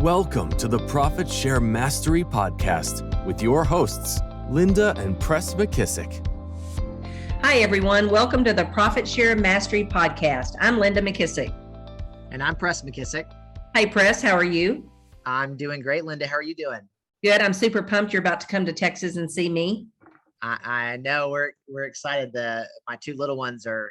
Welcome to the Profit Share Mastery Podcast with your hosts, Linda and Press McKissick. Hi, everyone. Welcome to the Profit Share Mastery Podcast. I'm Linda McKissick. And I'm Press McKissick. Hey, Press, how are you? I'm doing great, Linda. How are you doing? Good. I'm super pumped you're about to come to Texas and see me. I know we're excited. My two little ones are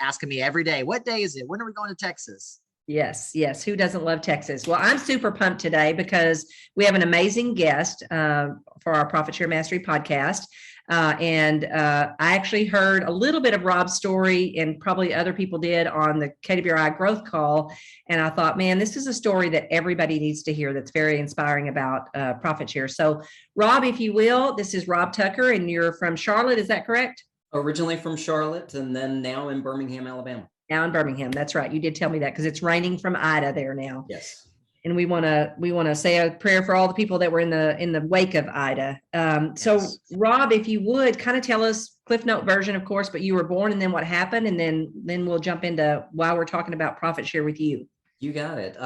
asking me every day, what day is it? When are we going to Texas? Yes. Who doesn't love Texas? Well, I'm super pumped today because we have an amazing guest for our Profit Share Mastery podcast. I actually heard a little bit of Rob's story, and probably other people did, on the KWRI growth call. And I thought, man, this is a story that everybody needs to hear that's very inspiring about profit share. So Rob, if you will, this is Rob Tucker, and you're from Charlotte. Is that correct? Originally from Charlotte, and then now in Birmingham, Alabama. Now in Birmingham. That's right. You did tell me that because it's raining from Ida there now. Yes. And we want to say a prayer for all the people that were in the wake of Ida. So Yes. Rob, if you would kind of tell us Cliff Note version, of course, but you were born and then what happened, and then we'll jump into why we're talking about profit share with you. You got it.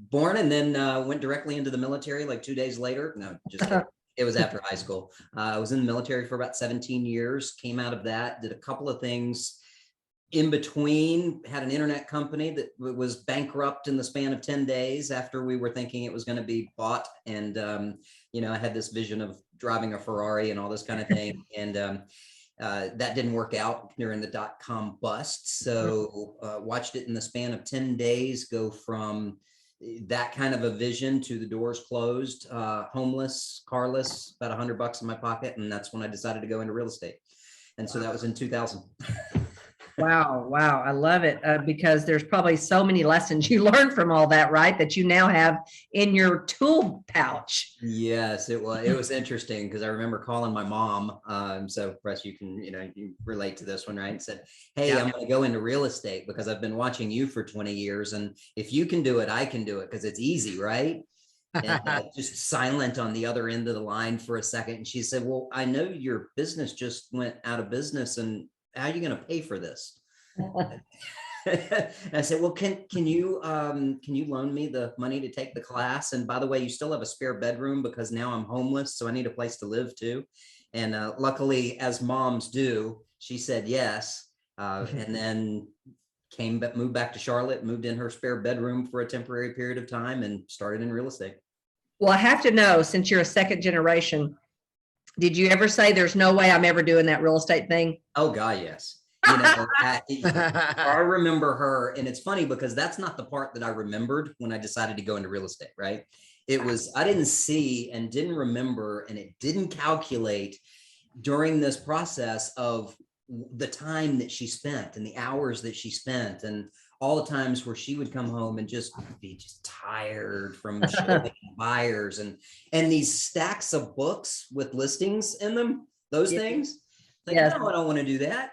Born and then went directly into the military like 2 days later. No, just kidding. It was after high school. I was in the military for about 17 years, came out of that, did a couple of things in between, had an internet company that was bankrupt in the span of 10 days after we were thinking it was going to be bought. And, I had this vision of driving a Ferrari and all this kind of thing. And that didn't work out during the dot-com bust. So watched it in the span of 10 days go from that kind of a vision to the doors closed, homeless, carless, about $100 in my pocket. And that's when I decided to go into real estate. And so that was in 2000. Wow. I love it because there's probably so many lessons you learned from all that, right? That you now have in your tool pouch. Yes, it was interesting because I remember calling my mom. So Press, you can, you relate to this one, right? And said, hey, Yeah. I'm going to go into real estate because I've been watching you for 20 years. And if you can do it, I can do it because it's easy, right? And just silent on the other end of the line for a second. And she said, well, I know your business just went out of business, and how are you going to pay for this? And I said, well, can you loan me the money to take the class? And by the way, you still have a spare bedroom because now I'm homeless, so I need a place to live too. And luckily, as moms do, she said yes. And then moved back to Charlotte, moved in her spare bedroom for a temporary period of time, and started in real estate. Well, I have to know, since you're a second generation, did you ever say there's no way I'm ever doing that real estate thing? Oh God, yes. I remember her, and it's funny because that's not the part that I remembered when I decided to go into real estate, right? It was, I didn't see and didn't remember, and it didn't calculate during this process of the time that she spent and the hours that she spent, and all the times where she would come home and just be just tired from showing buyers and these stacks of books with listings in them, those things. Like, Yes. no, I don't want to do that.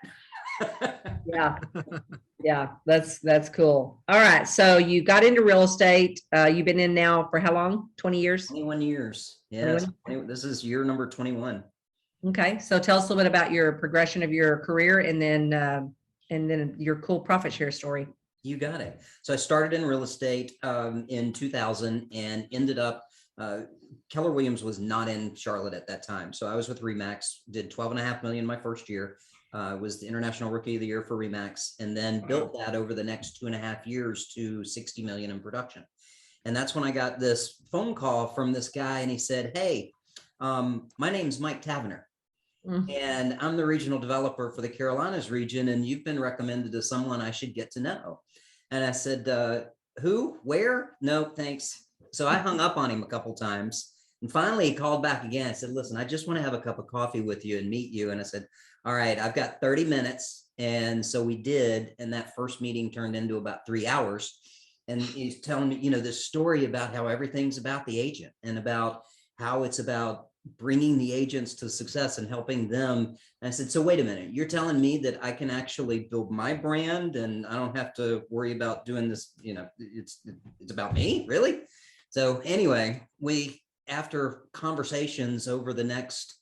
Yeah, that's cool. All right, so you got into real estate. You've been in now for how long? 20 years? 21 years. Yes. This is year number 21. Okay, so tell us a little bit about your progression of your career, and then your cool profit share story. You got it. So I started in real estate in 2000 and ended up, Keller Williams was not in Charlotte at that time. So I was with RE/MAX, did 12.5 million my first year, was the International Rookie of the Year for RE/MAX, and then built that over the next 2.5 years to 60 million in production. And that's when I got this phone call from this guy, and he said, hey, my name's Mike Tavener. And I'm the regional developer for the Carolinas region, and you've been recommended to someone I should get to know. And I said, who, where? No, thanks. So I hung up on him a couple times, and finally he called back again. I said, listen, I just want to have a cup of coffee with you and meet you. And I said, all right, I've got 30 minutes. And so we did. And that first meeting turned into about 3 hours. And he's telling me, this story about how everything's about the agent and about how it's about bringing the agents to success and helping them. And I said, so wait a minute, you're telling me that I can actually build my brand and I don't have to worry about doing this, it's about me, really? So anyway, after conversations over the next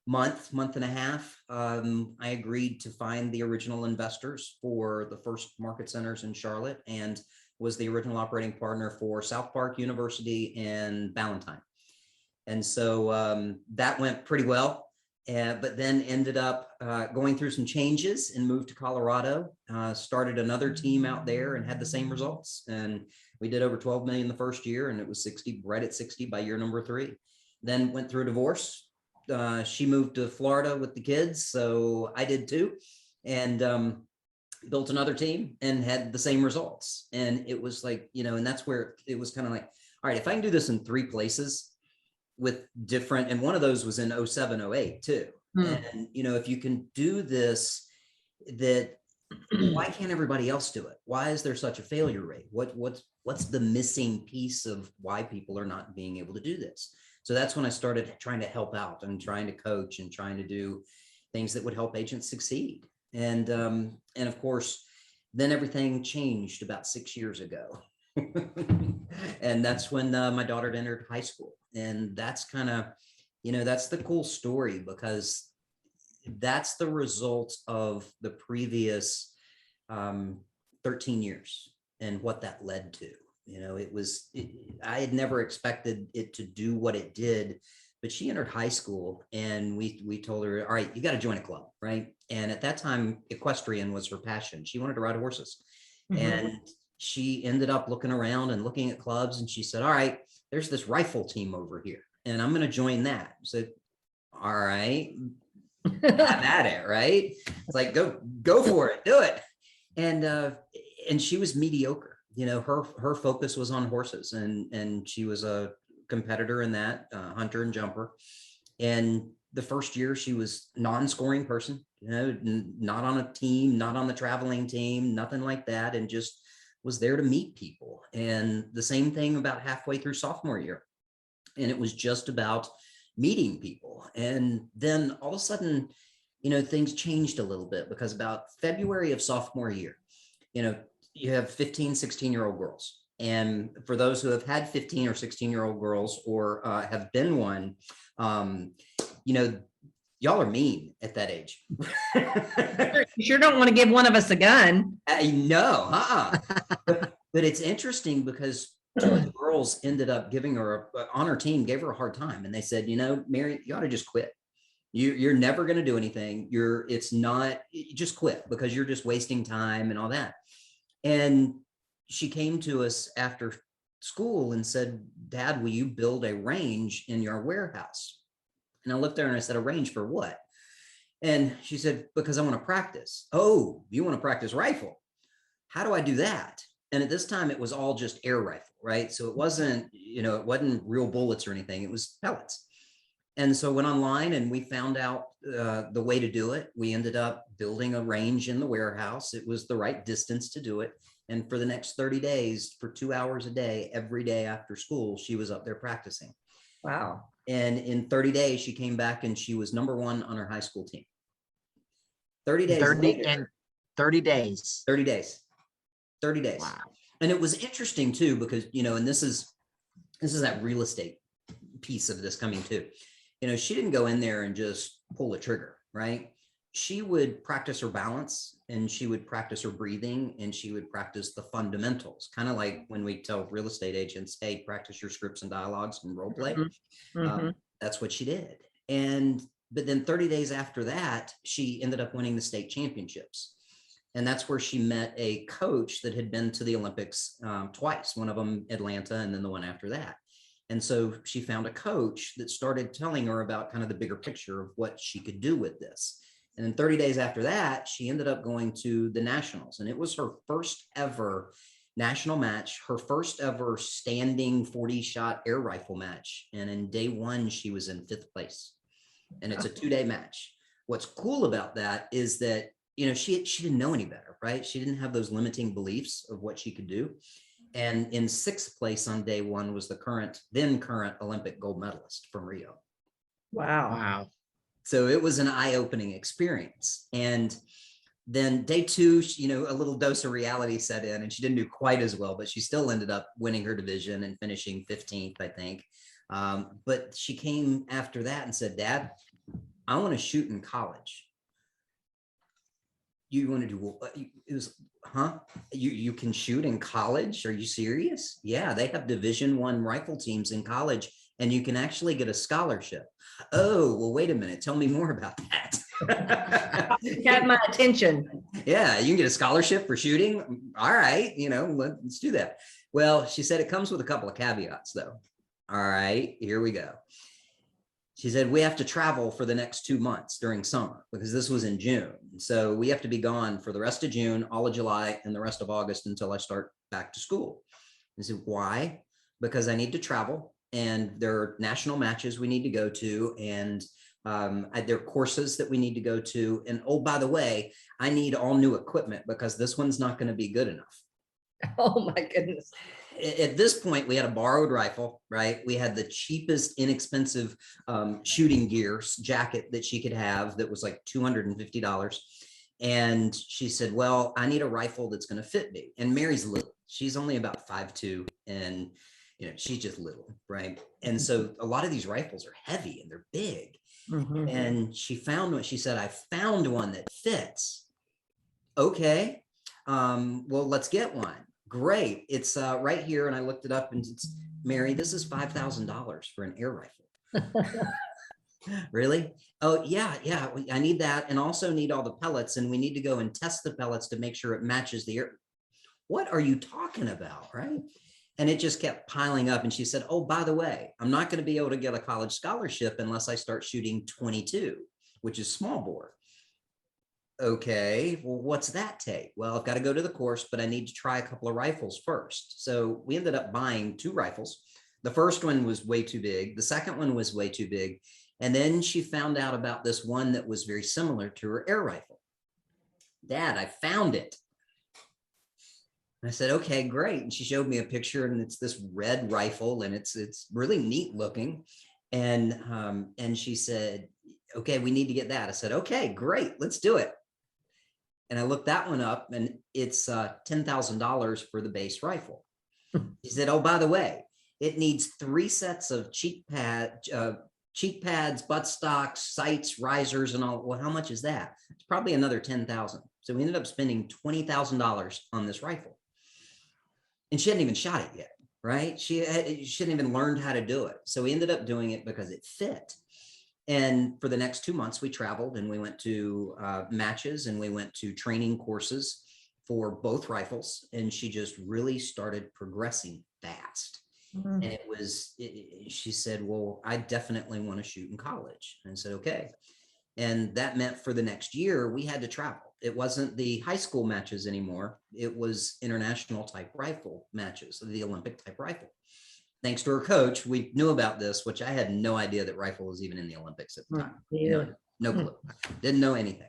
month and a half, I agreed to find the original investors for the first market centers in Charlotte. And was the original operating partner for South Park University and Ballantyne. And so that went pretty well. But then ended up going through some changes and moved to Colorado, started another team out there and had the same results. And we did over 12 million the first year, and it was 60, right at 60 by year number 3. Then went through a divorce. She moved to Florida with the kids, so I did too, and built another team and had the same results. And it was like, and that's where it was kind of like, all right, if I can do this in 3 places with different, and one of those was in 07, 08 too. And, if you can do this, that why can't everybody else do it? Why is there such a failure rate? What's the missing piece of why people are not being able to do this? So that's when I started trying to help out and trying to coach and trying to do things that would help agents succeed. And of course, then everything changed about 6 years ago. And that's when my daughter entered high school. And that's kind of, that's the cool story, because that's the result of the previous 13 years and what that led to. I had never expected it to do what it did, but she entered high school and we told her, all right, you got to join a club, right? And at that time, equestrian was her passion. She wanted to ride horses. And she ended up looking around and looking at clubs, and she said, all right, there's this rifle team over here and I'm going to join that. So, all right, I'm at it, right? It's like, go for it, do it. And she was mediocre. Her focus was on horses, and she was a competitor in that, hunter and jumper. And the first year she was non-scoring person, not on a team, not on the traveling team, nothing like that. And just was there to meet people. And the same thing about halfway through sophomore year. And it was just about meeting people. And then all of a sudden, things changed a little bit, because about February of sophomore year, you have 15, 16-year-old girls. And for those who have had 15 or 16-year-old girls or have been one, y'all are mean at that age. You sure don't want to give one of us a gun. No, but it's interesting because 2 of the girls ended up giving her on her team, gave her a hard time. And they said, Mary, you ought to just quit. You're never going to do anything. You just quit, because you're just wasting time and all that. And she came to us after school and said, Dad, will you build a range in your warehouse? And I looked at her and I said, a range for what? And she said, because I want to practice. Oh, you want to practice rifle? How do I do that? And at this time, it was all just air rifle, right? So it wasn't, it wasn't real bullets or anything. It was pellets. And so went online and we found out the way to do it. We ended up building a range in the warehouse. It was the right distance to do it. And for the next 30 days, for 2 hours a day, every day after school, she was up there practicing. Wow. And in 30 days, she came back and she was number 1 on her high school team. 30 days later. And 30 days. 30 days. 30 days. Wow. And it was interesting too, because, and this is that real estate piece of this coming too. She didn't go in there and just pull a trigger, right? She would practice her balance, and she would practice her breathing, and she would practice the fundamentals, kind of like when we tell real estate agents, hey, practice your scripts and dialogues and role play. That's what she did. But then 30 days after that, she ended up winning the state championships. And that's where she met a coach that had been to the Olympics twice, one of them Atlanta, and then the one after that. And so she found a coach that started telling her about kind of the bigger picture of what she could do with this. And then 30 days after that, she ended up going to the nationals, and it was her first ever national match, her first ever standing 40-shot air rifle match. And in day 1, she was in 5th place, and it's a 2-day match. What's cool about that is that, she didn't know any better, right? She didn't have those limiting beliefs of what she could do. And in 6th place on day 1 was the then current Olympic gold medalist from Rio. Wow. So it was an eye-opening experience. And then day 2, a little dose of reality set in, and she didn't do quite as well, but she still ended up winning her division and finishing 15th, I think. But she came after that and said, Dad, I want to shoot in college. You want to do what? It was, huh? You can shoot in college? Are you serious? Yeah, they have Division I rifle teams in college, and you can actually get a scholarship. Oh, well, wait a minute. Tell me more about that. Got my attention. Yeah, you can get a scholarship for shooting. All right, let's do that. Well, she said it comes with a couple of caveats, though. All right, here we go. She said, we have to travel for the next 2 months during summer because this was in June. So we have to be gone for the rest of June, all of July, and the rest of August until I start back to school. I said, why? Because I need to travel and there are national matches we need to go to. And there are courses that we need to go to. And oh, by the way, I need all new equipment because this one's not going to be good enough. Oh my goodness. At this point, we had a borrowed rifle, right? We had the cheapest, inexpensive shooting gear jacket that she could have that was like $250. And she said, well, I need a rifle that's going to fit me. And Mary's little. She's only about 5'2", and she's just little, right? And so a lot of these rifles are heavy and they're big. Mm-hmm. And she found one. She said, I found one that fits. Okay. Well, let's get one. Great. It's right here. And I looked it up and it's, Mary, this is $5,000 for an air rifle. Really? Oh, yeah. I need that. And also need all the pellets. And we need to go and test the pellets to make sure it matches the air. What are you talking about? Right. And it just kept piling up. And she said, oh, by the way, I'm not going to be able to get a college scholarship unless I start shooting 22, which is small bore. Okay, well, what's that take? Well, I've got to go to the course, but I need to try a couple of rifles first. So we ended up buying 2 rifles. The first one was way too big. The second one was way too big. And then she found out about this one that was very similar to her air rifle. Dad, I found it. I said, okay, great. And she showed me a picture and it's this red rifle and it's really neat looking. And she said, okay, we need to get that. I said, okay, great, let's do it. And I looked that one up and it's $10,000 for the base rifle. She said, oh, by the way, it needs 3 sets of cheek pads, buttstocks, sights, risers, and all. Well, how much is that? It's probably another $10,000. So we ended up spending $20,000 on this rifle. And she hadn't even shot it yet, right? She hadn't even learned how to do it. So we ended up doing it because it fit. And for the next 2 months, we traveled and we went to matches and we went to training courses for both rifles. And she just really started progressing fast. Mm-hmm. And she said, well, I definitely want to shoot in college. And I said, okay. And that meant for the next year, we had to travel. It wasn't the high school matches anymore. It was international type rifle matches, the Olympic type rifle. Thanks to her coach, we knew about this, which I had no idea that rifle was even in the Olympics at the time. Yeah. No clue. Didn't know anything.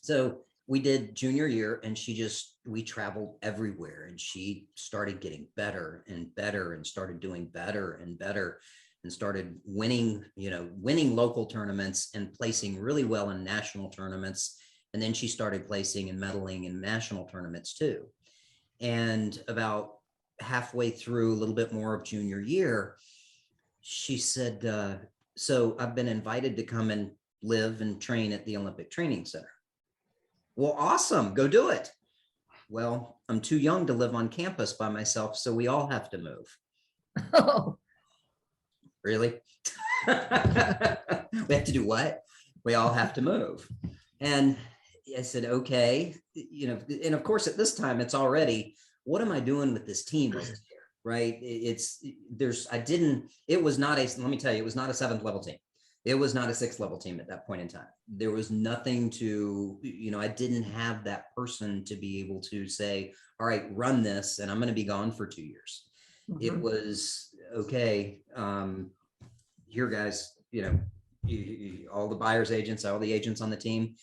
So we did junior year and we traveled everywhere and she started getting better and better and started doing better and better and started winning local tournaments and placing really well in national tournaments. And then she started placing and medaling in national tournaments too. And about halfway through, a little bit more of junior year, she said, so I've been invited to come and live and train at the Olympic Training Center. Well, awesome, go do it. Well, I'm too young to live on campus by myself, so we all have to move. Oh. Really? We have to do what? We all have to move. And I said, okay, and of course at this time it's already, what am I doing with this team over here? Right? It was not let me tell you, it was not a 7th level team. It was not a 6th level team at that point in time. There was nothing to, I didn't have that person to be able to say, all right, run this and I'm going to be gone for 2 years. Mm-hmm. It was, okay, here guys, all the buyer's agents, all the agents on the team,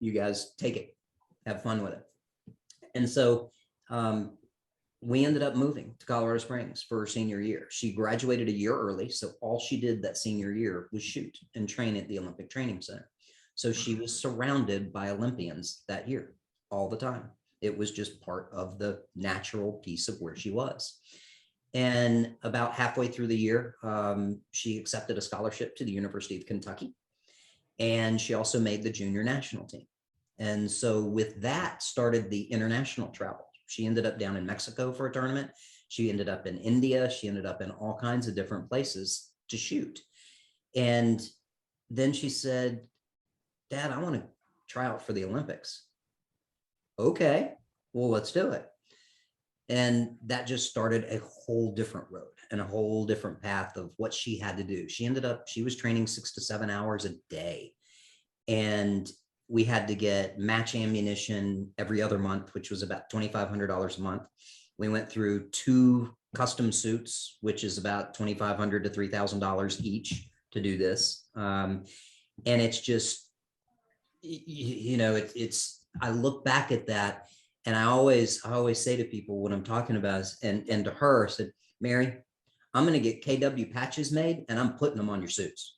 you guys take it, have fun with it. And so we ended up moving to Colorado Springs for her senior year. She graduated a year early. So all she did that senior year was shoot and train at the Olympic Training Center. So she was surrounded by Olympians that year all the time. It was just part of the natural piece of where she was. And about halfway through the year, she accepted a scholarship to the University of Kentucky. And she also made the junior national team. And so with that started the international travel. She ended up down in Mexico for a tournament. She ended up in India. She ended up in all kinds of different places to shoot. And then she said, Dad, I want to try out for the Olympics. Okay, well, let's do it. And that just started a whole different road and a whole different path of what she had to do. She was training 6 to 7 hours a day. And we had to get match ammunition every other month, which was about $2,500 a month. We went through 2 custom suits, which is about $2,500 to $3,000 each to do this. And it's just, I look back at that, and I always say to people when I'm talking about this, and to her, I said, Mary, I'm going to get KW patches made and I'm putting them on your suits.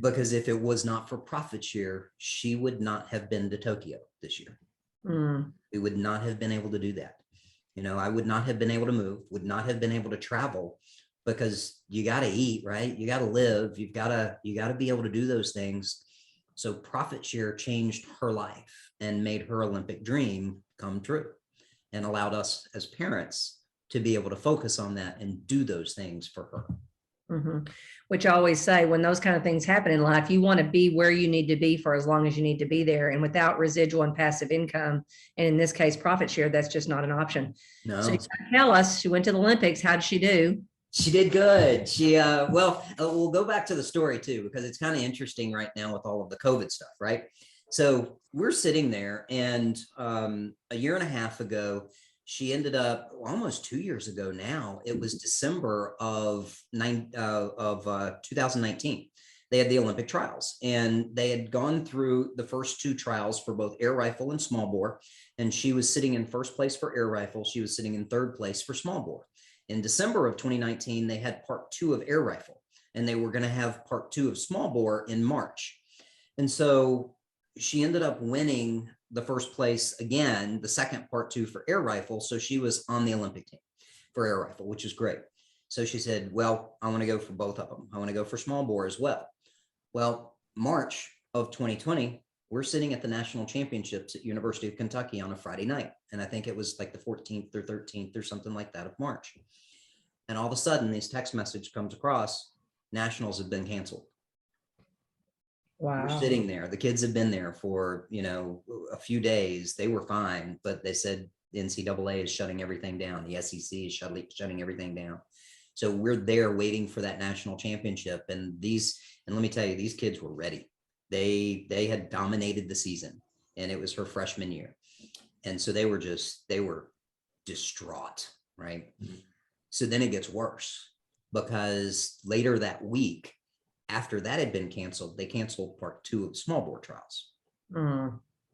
Because if it was not for profit share, she would not have been to Tokyo this year. We would not have been able to do that. I would not have been able to move, would not have been able to travel, because you got to eat, right? You got to live. You got to be able to do those things. So profit share changed her life and made her Olympic dream come true, and allowed us as parents to be able to focus on that and do those things for her. Which I always say, when those kind of things happen in life, you want to be where you need to be for as long as you need to be there. And without residual and passive income, and in this case, profit share, that's just not an option. No. So tell us, she went to the Olympics. How did she do? She did good. We'll go back to the story too, because it's kind of interesting right now with all of the COVID stuff, right? So we're sitting there, and a year and a half ago, she ended up, almost 2 years ago now, it was December of 2019. They had the Olympic trials, and they had gone through the first 2 trials for both air rifle and small bore. And she was sitting in first place for air rifle. She was sitting in third place for small bore. In December of 2019, they had part 2 of air rifle, and they were going to have part 2 of small bore in March. And so she ended up winning the first place again, the second part 2 for air rifle. So she was on the Olympic team for air rifle, which is great. So she said, well, I want to go for both of them. I want to go for small bore as well. Well, March of 2020, we're sitting at the national championships at University of Kentucky on a Friday night. And I think it was like the 14th or 13th or something like that of March. And all of a sudden, this text message comes across, nationals have been canceled. Wow. We're sitting there. The kids have been there for, a few days. They were fine, but they said the NCAA is shutting everything down. The SEC is shutting everything down. So we're there waiting for that national championship. And let me tell you, these kids were ready. They had dominated the season, and it was her freshman year. And so they were distraught, right? Mm-hmm. So then it gets worse, because later that week, after that had been canceled, they canceled part 2 of small bore trials,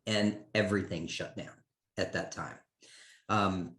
and everything shut down at that time. And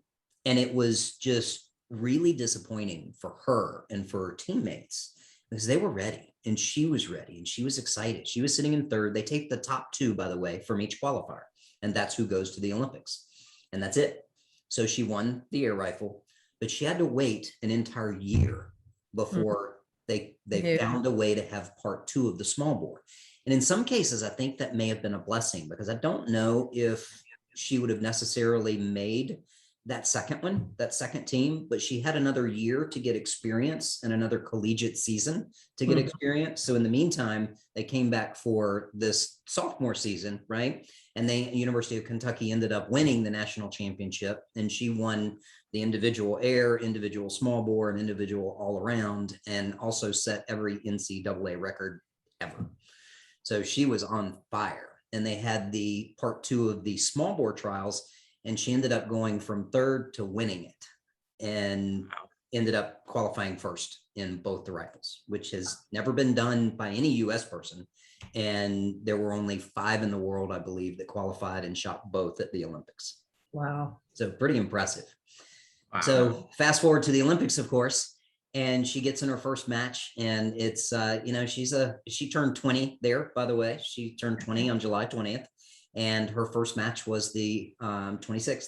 it was just really disappointing for her and for her teammates, because they were ready, and she was ready, and she was excited. She was sitting in third. They take the top 2, by the way, from each qualifier, and that's who goes to the Olympics, and that's it. So she won the air rifle, but she had to wait an entire year before they found a way to have part 2 of the small bore. And in some cases, I think that may have been a blessing, because I don't know if she would have necessarily made that second team, but she had another year to get experience and another collegiate season to get experience. So in the meantime, they came back for this sophomore season, right? And University of Kentucky ended up winning the national championship, and she won the individual air, individual small bore, and individual all around, and also set every NCAA record ever. So she was on fire. And they had the part 2 of the small bore trials, and she ended up going from third to winning it, and ended up qualifying first in both the rifles, which has never been done by any US person. And there were only 5 in the world, I believe, that qualified and shot both at the Olympics. Wow. So pretty impressive. Wow. So fast forward to the Olympics, of course, and she gets in her first match, and it's, she turned 20 there, by the way. She turned 20 on July 20th, and her first match was the 26th.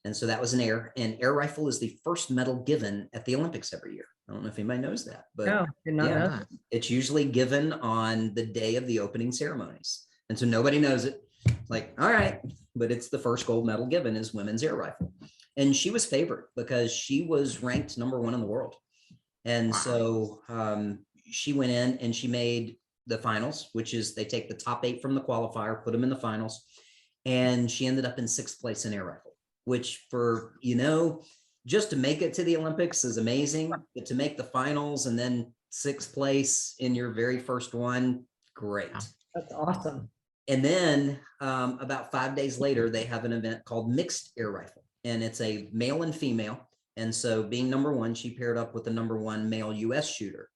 And so that was an air, and air rifle is the first medal given at the Olympics every year. I don't know if anybody knows that, but no, did not know. it's usually given on the day of the opening ceremonies. And so nobody knows it. Like, all right, but it's the first gold medal given is women's air rifle. And she was favored because she was ranked #1 in the world. And so she went in and she made the finals, which is they take the top 8 from the qualifier, put them in the finals. And she ended up in 6th place in air rifle, which for, just to make it to the Olympics is amazing, but to make the finals and then 6th place in your very first one, great. That's awesome. And then about 5 days later, they have an event called mixed air rifle, and it's a male and female. And so being #1, she paired up with the #1 male US shooter,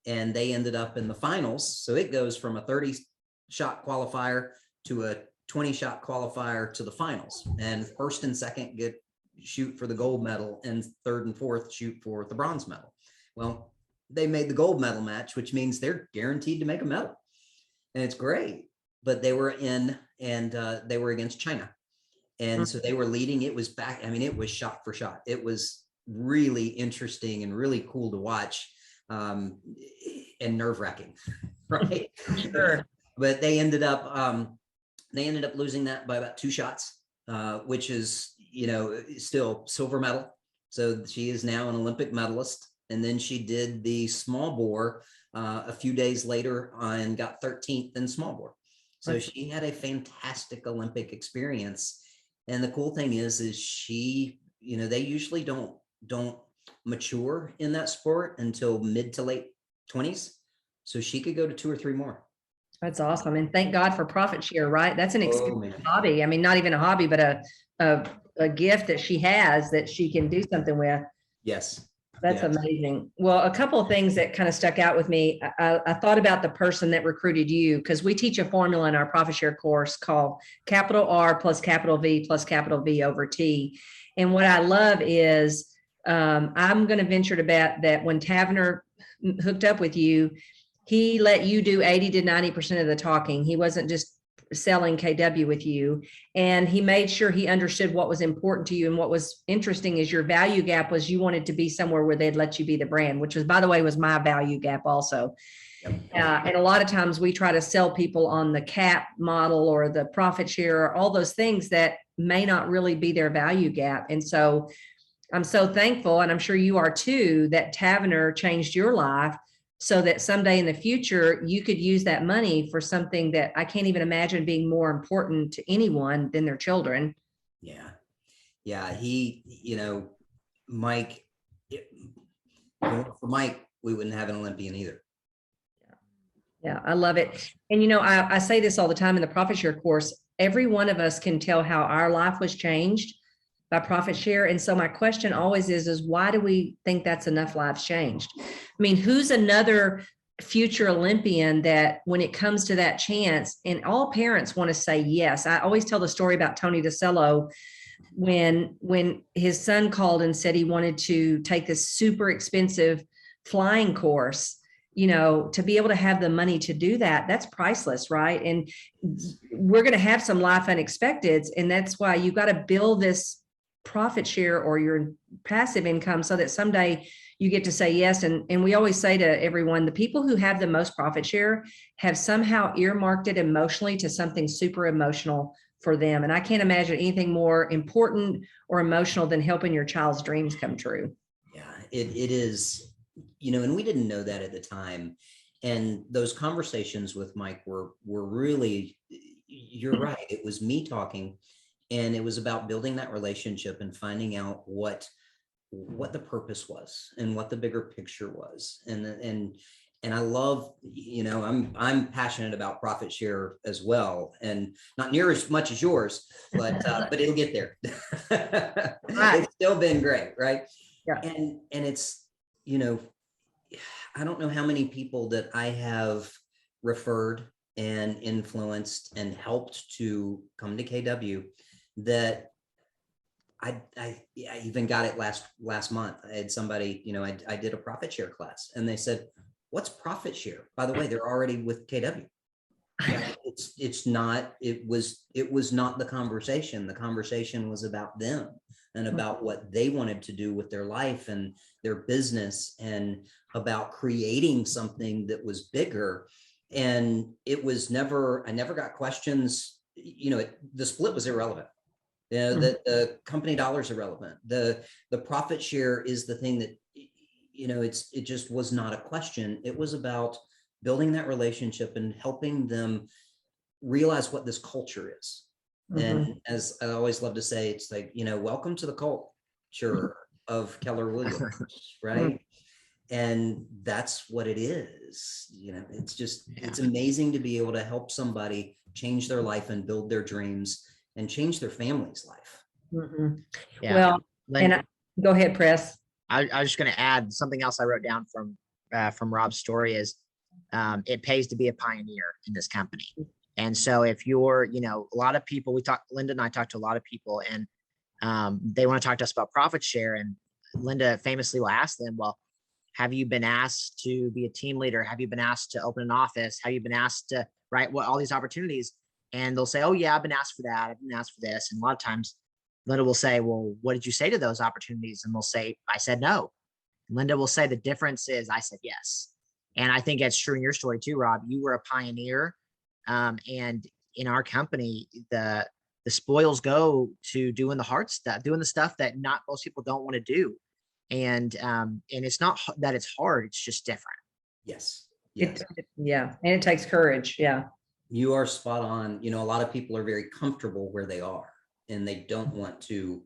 and they ended up in the finals. So it goes from a 30-shot qualifier to a 20-shot qualifier to the finals, and first and second shoot for the gold medal, and third and fourth shoot for the bronze medal. Well, they made the gold medal match, which means they're guaranteed to make a medal, and it's great. But they were in, and they were against China, and so they were leading. It was back. I mean, it was shot for shot. It was really interesting and really cool to watch, and nerve-wracking, right? Sure. But they ended up losing that by about 2 shots, which is, still silver medal. So she is now an Olympic medalist. And then she did the small bore a few days later and got 13th in small bore. So she had a fantastic Olympic experience. And the cool thing is she, they usually don't mature in that sport until mid to late 20s. So she could go to 2 or 3 more. That's awesome. And thank God for profit share, right? That's an expensive man. hobby. I mean, not even a hobby, but a gift that she has that she can do something with. Yes. That's amazing. Well, a couple of things that kind of stuck out with me. I thought about the person that recruited you, because we teach a formula in our profit share course called capital R plus capital V plus capital V over T. And what I love is I'm going to venture to bet that when Tavener hooked up with you, he let you do 80 to 90% of the talking. He wasn't just selling KW with you, and he made sure he understood what was important to you. And what was interesting is your value gap was you wanted to be somewhere where they'd let you be the brand, which was, by the way, was my value gap also. Yep. And a lot of times we try to sell people on the cap model or the profit share or all those things that may not really be their value gap. And so I'm so thankful, and I'm sure you are too, that Tavener changed your life so that someday in the future, you could use that money for something that I can't even imagine being more important to anyone than their children. Yeah. Yeah. Mike, for Mike, we wouldn't have an Olympian either. Yeah, I love it. And, I say this all the time in the profit share course, every one of us can tell how our life was changed by profit share. And so my question always is why do we think that's enough lives changed? I mean, who's another future Olympian that when it comes to that chance, and all parents want to say yes. I always tell the story about Tony DeCello when his son called and said he wanted to take this super expensive flying course. To be able to have the money to do that, that's priceless, right? And we're going to have some life unexpecteds. And that's why you got to build this profit share or your passive income so that someday you get to say yes. And we always say to everyone, the people who have the most profit share have somehow earmarked it emotionally to something super emotional for them. And I can't imagine anything more important or emotional than helping your child's dreams come true. Yeah, it is, and we didn't know that at the time. And those conversations with Mike were really, you're right. It was me talking. And it was about building that relationship and finding out what the purpose was and what the bigger picture was. And I love, I'm passionate about profit share as well, and not near as much as yours, but it'll get there. Right. It's still been great, right? Yeah. And it's, I don't know how many people that I have referred and influenced and helped to come to KW that I even got it last month. I had somebody, I did a profit share class, and they said, "What's profit share?" By the way, they're already with KW. It was not the conversation. The conversation was about them and about what they wanted to do with their life and their business, and about creating something that was bigger. And it was never, I never got questions, the split was irrelevant. The company dollar is irrelevant. The profit share is the thing that, it just was not a question. It was about building that relationship and helping them realize what this culture is. And as I always love to say, it's like, welcome to the culture of Keller Williams, right? And that's what it is. It's amazing to be able to help somebody change their life and build their dreams and change their family's life. Yeah. Well, Lynn, go ahead, Press. I was just going to add something else I wrote down from Rob's story is it pays to be a pioneer in this company. And so if you're, a lot of people, Linda and I talked to a lot of people, and they want to talk to us about profit share. And Linda famously will ask them, well, have you been asked to be a team leader? Have you been asked to open an office? Have you been asked to write all these opportunities? And they'll say, oh yeah, I've been asked for that. I've been asked for this. And a lot of times Linda will say, well, what did you say to those opportunities? And we'll say, I said no. And Linda will say, the difference is I said yes. And I think that's true in your story too, Rob. You were a pioneer. And in our company, the spoils go to doing the hard stuff, doing the stuff that not most people don't want to do. And it's not that it's hard, it's just different. Yes. And it takes courage. Yeah. You are spot on. A lot of people are very comfortable where they are, and they don't want to,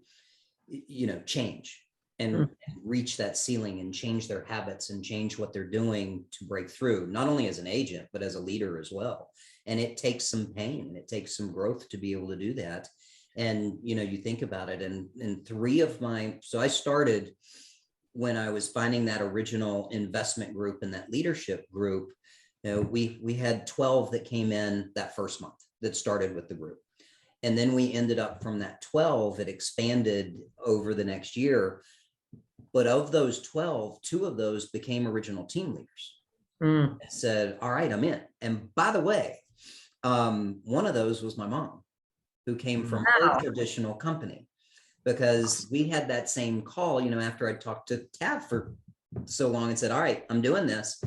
change and reach that ceiling and change their habits and change what they're doing to break through, not only as an agent, but as a leader as well. And it takes some pain and it takes some growth to be able to do that. And, you think about it, and so I started when I was finding that original investment group and that leadership group. We had 12 that came in that first month that started with the group. And then we ended up from that 12, it expanded over the next year. But of those 12, 2 of those became original team leaders. I said, all right, I'm in. And by the way, one of those was my mom, who came from her traditional company, because we had that same call, after I talked to Tav for so long and said, all right, I'm doing this.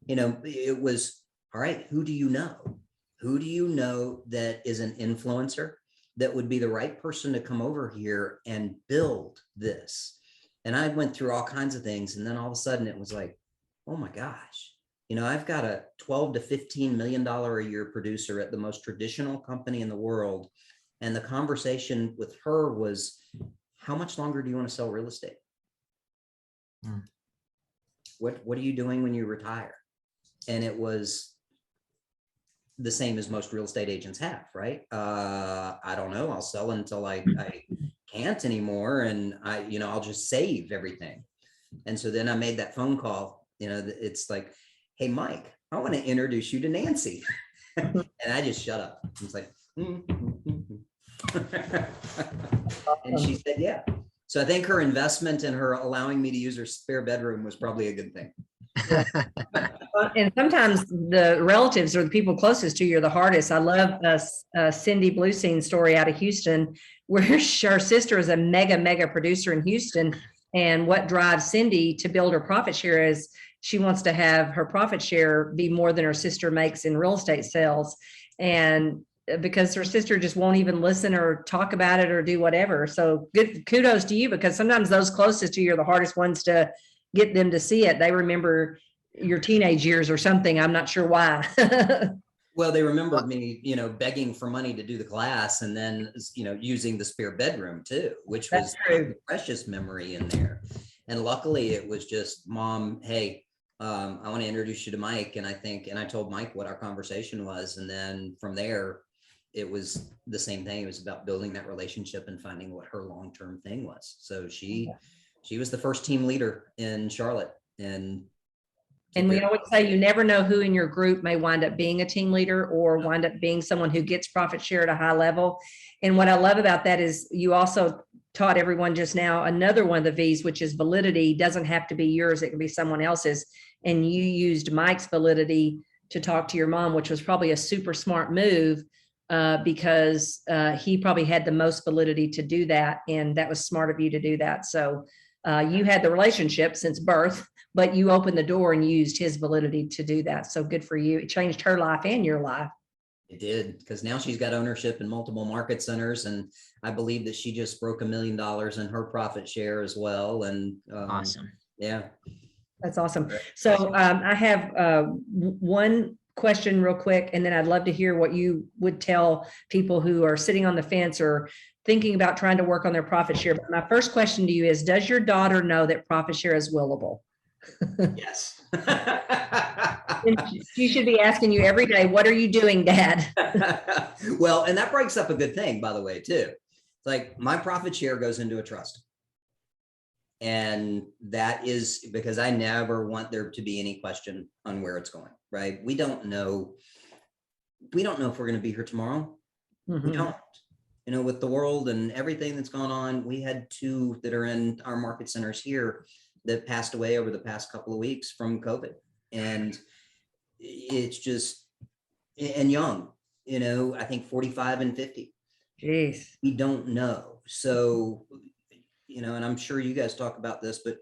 It was, all right, who do you know? Who do you know that is an influencer that would be the right person to come over here and build this? And I went through all kinds of things. And then all of a sudden it was like, oh my gosh, I've got a $12 to $15 million a year producer at the most traditional company in the world. And the conversation with her was, how much longer do you want to sell real estate? What are you doing when you retire? And it was the same as most real estate agents have, right? I don't know. I'll sell until I can't anymore. And I'll just save everything. And so then I made that phone call, it's like, hey, Mike, I want to introduce you to Nancy. And I just shut up. I was like, and she said, yeah. So I think her investment and her allowing me to use her spare bedroom was probably a good thing. And sometimes the relatives or the people closest to you are the hardest. I love Cindy Bluestein's story out of Houston, where her sister is a mega producer in Houston. And what drives Cindy to build her profit share is she wants to have her profit share be more than her sister makes in real estate sales. And because her sister just won't even listen or talk about it or do whatever. So good kudos to you, because sometimes those closest to you are the hardest ones to get them to see it. They remember your teenage years or something. I'm not sure why. Well, they remembered me, begging for money to do the class, and then, using the spare bedroom too, which was a precious memory in there. And luckily it was just, Mom, hey, I want to introduce you to Mike. And I told Mike what our conversation was. And then from there, it was the same thing. It was about building that relationship and finding what her long-term thing was. So she was the first team leader in Charlotte. And we always say you never know who in your group may wind up being a team leader or wind up being someone who gets profit share at a high level. And what I love about that is you also taught everyone just now another one of the V's, which is validity. Doesn't have to be yours. It can be someone else's. And you used Mike's validity to talk to your mom, which was probably a super smart move. Because he probably had the most validity to do that. And that was smart of you to do that. So you had the relationship since birth but you opened the door and used his validity to do that. So good for you. It changed her life and your life. It did, because now she's got ownership in multiple market centers, and I believe that she just broke $1 million in her profit share as well. And Awesome. yeah, That's awesome. So I have one question real quick, and then I'd love to hear what you would tell people who are sitting on the fence or thinking about trying to work on their profit share. But my first question to you is, does your daughter know that profit share is willable? yes. She should be asking you every day, what are you doing, Dad? Well, and that breaks up a good thing, by the way, too. It's like my profit share goes into a trust. And that is because I never want there to be any question on where it's going, right? We don't know if we're going to be here tomorrow. We don't. You know, with the world and everything that's gone on, we had 2 that are in our market centers here that passed away over the past couple of weeks from COVID. And it's just, and young, you know, I think 45 and 50. Jeez. We don't know. So, you know, and I'm sure you guys talk about this, but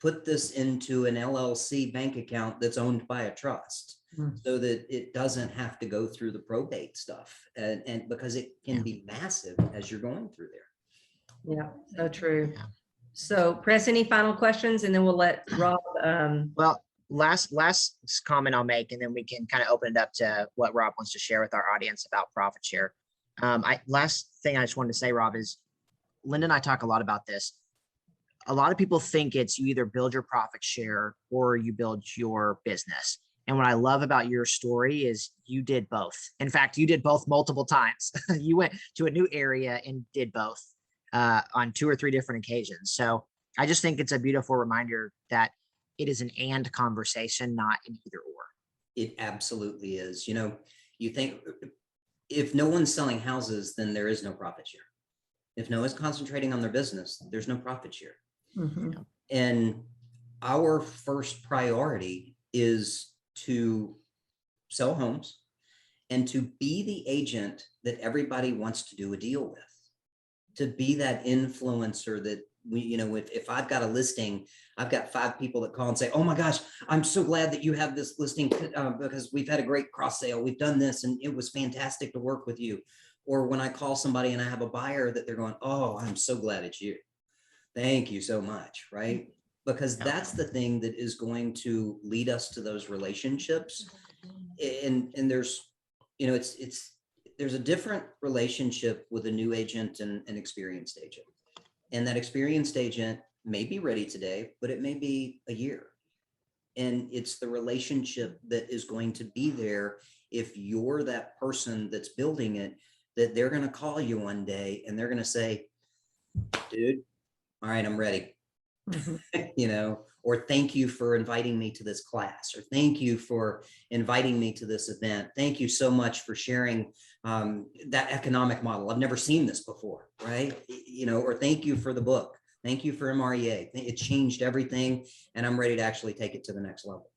put this into an LLC bank account that's owned by a trust so that it doesn't have to go through the probate stuff. And because it can be massive as you're going through there. Yeah, so true. So Press, any final questions? And then we'll let Rob. Well, last comment I'll make, and then we can kind of open it up to what Rob wants to share with our audience about profit share. Last thing I just wanted to say, Rob, is Linda and I talk a lot about this. A lot of people think it's you either build your profit share or you build your business. And what I love about your story is you did both. In fact, you did both multiple times. You went to a new area and did both on 2 or 3 different occasions. So I just think it's a beautiful reminder that it is an and conversation, not an either or. It absolutely is. You know, you think if no one's selling houses, then there is no profit share. If no one's concentrating on their business, there's no profit share. And our first priority is to sell homes and to be the agent that everybody wants to do a deal with, to be that influencer that we, you know, if I've got a listing, I've got 5 people that call and say, oh my gosh, I'm so glad that you have this listing because we've had a great cross sale. We've done this and it was fantastic to work with you. Or when I call somebody and I have a buyer that they're going, oh, I'm so glad it's you. Thank you so much. Right. Because that's the thing that is going to lead us to those relationships. And there's, you know, there's a different relationship with a new agent and an experienced agent. And that experienced agent may be ready today, but it may be a year. And it's the relationship that is going to be there if you're that person that's building it, that they're going to call you one day and they're going to say, dude, all right, I'm ready. You know, or thank you for inviting me to this class, or thank you for inviting me to this event. Thank you so much for sharing that economic model. I've never seen this before, right? You know, or thank you for the book. Thank you for MREA. It changed everything, and I'm ready to actually take it to the next level.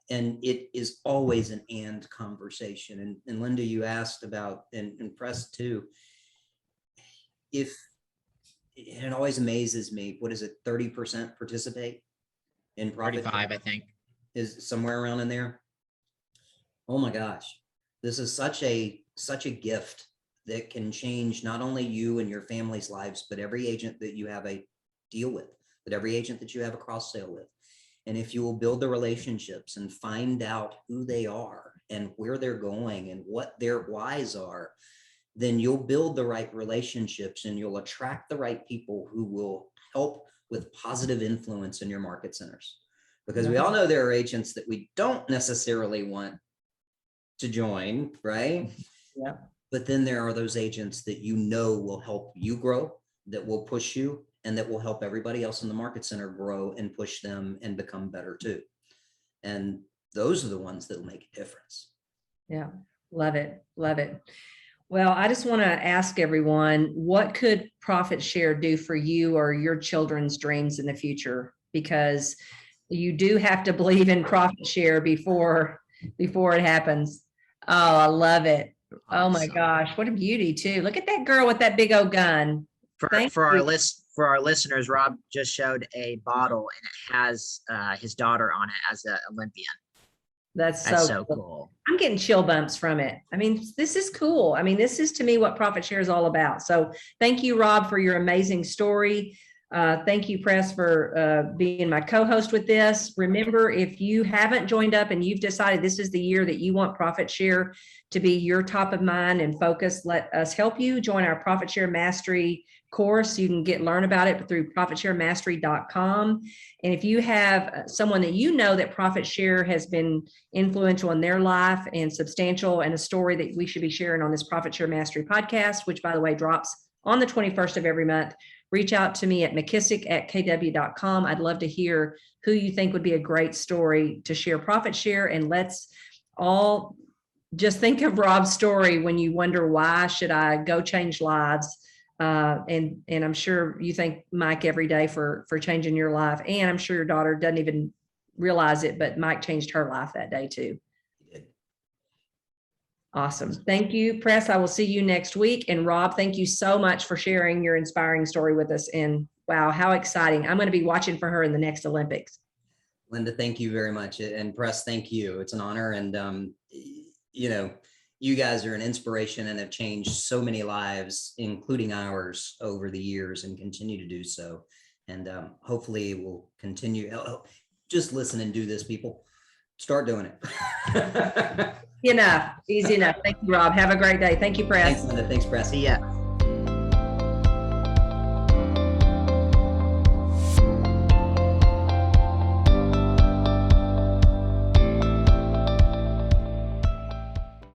And it is always an and conversation. And Linda, you asked about, and Press too, if it always amazes me, what is it, 30% participate in profit? 35, I think. Is somewhere around in there. Oh my gosh, this is such a gift that can change not only you and your family's lives, but every agent that you have a deal with, but every agent that you have a cross sale with. And if you will build the relationships and find out who they are and where they're going and what their whys are, then you'll build the right relationships and you'll attract the right people who will help with positive influence in your market centers. Because we all know there are agents that we don't necessarily want to join, right? Yeah. But then there are those agents that you know will help you grow, that will push you, and that will help everybody else in the market center grow and push them and become better too. And those are the ones that will make a difference. Yeah, love it. Love it. Well, I just want to ask everyone, what could profit share do for you or your children's dreams in the future? Because you do have to believe in profit share before it happens. Oh, I love it. Oh my gosh, what a beauty too. Look at that girl with that big old gun. For our for our listeners, Rob just showed a bottle and it has his daughter on it as an Olympian. That's That's so so cool. cool. I'm getting chill bumps from it. I mean, this is cool. I mean, this is to me what Profit Share is all about. So thank you, Rob, for your amazing story. Thank you, Press, for being my co-host with this. Remember, if you haven't joined up and you've decided this is the year that you want Profit Share to be your top of mind and focus, let us help you. Join our Profit Share Mastery course. You can learn about it through profitsharemastery.com. And if you have someone that you know that Profit Share has been influential in their life and substantial, and a story that we should be sharing on this Profit Share Mastery podcast, which by the way drops on the 21st of every month, reach out to me at mckissick@kw.com. I'd love to hear who you think would be a great story to share Profit Share. And let's all just think of Rob's story when you wonder, why should I go change lives? And I'm sure you thank Mike every day for changing your life. And I'm sure your daughter doesn't even realize it, but Mike changed her life that day too. Awesome. Thank you, Press. I will see you next week. And Rob, thank you so much for sharing your inspiring story with us. And wow, how exciting. I'm going to be watching for her in the next Olympics. Linda, thank you very much. And Press, thank you. It's an honor. And, you guys are an inspiration and have changed so many lives, including ours, over the years, and continue to do so. And hopefully we'll continue. Just listen and do this, people. Start doing it. Enough. Easy enough. Thank you, Rob. Have a great day. Thank you, Press. Thanks, Linda. Thanks, Press. See ya.